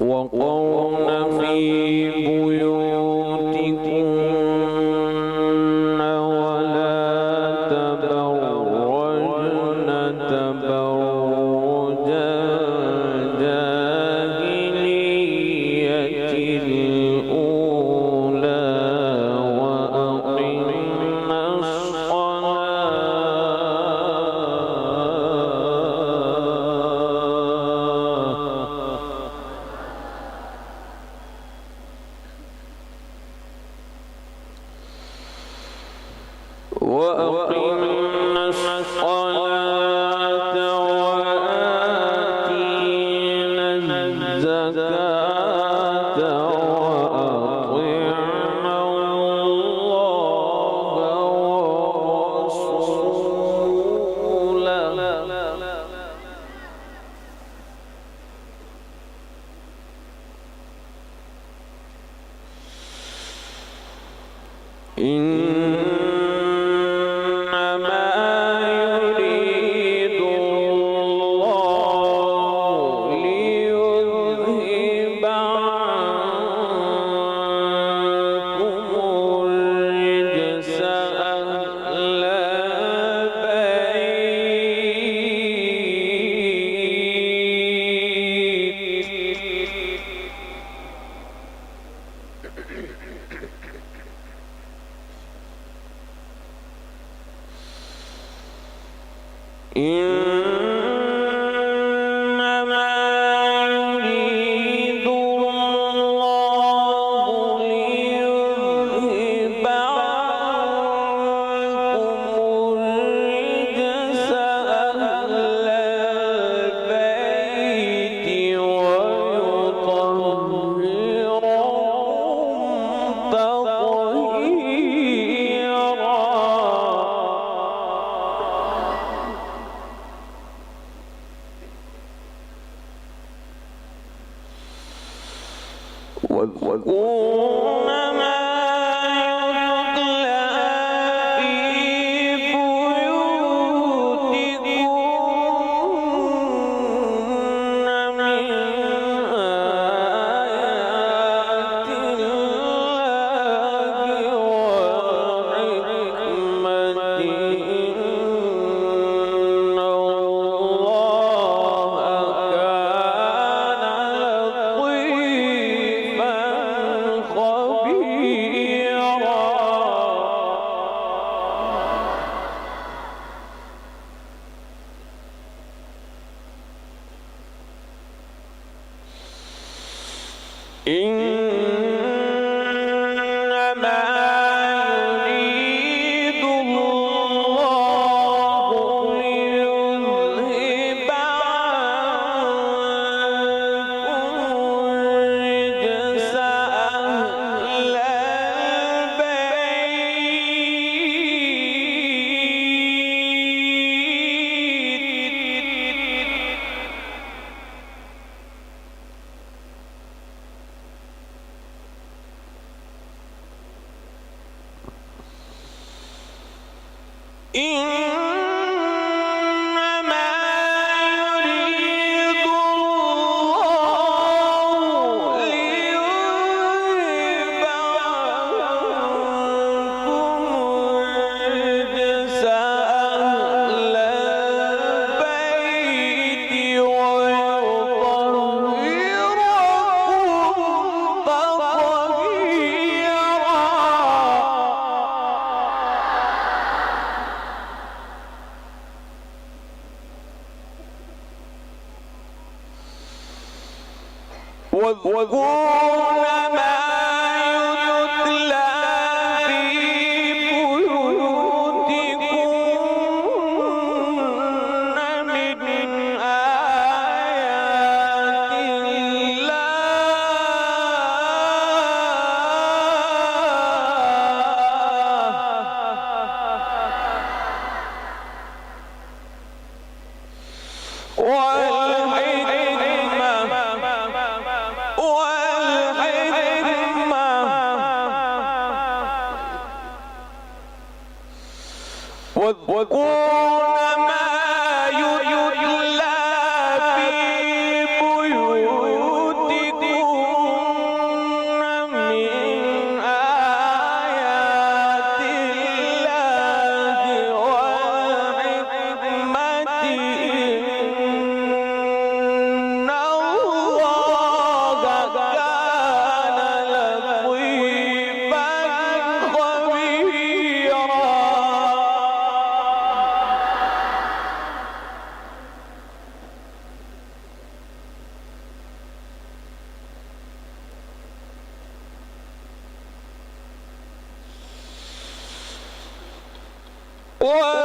وقرن في بيوتكن ولا تبرجن تبرج الجاهلية الأولى وأقمنا الصلاة وآتينا الزكاة وأطعنا الله ورسوله إنما يريد الله ليذهب عنكم الرجس أهل إنما يريد الله ليذهب عنكم الرجس أهل البيت ويطهركم تطهيرا واذكرن ما يتلى في بيوتكن من آيات الله والحكمة إن الله كان لطيفا خبيرا إنما يريد الله ليذهب عنكم الرجس أهل البيت إنما يريد الله ليذهب عنكم الرجس أهل البيت ويطهركم تطهيرا واذكرن ما يتلى في بيوتكن من آيات واذكرن ما يتلى في بيوتكن وما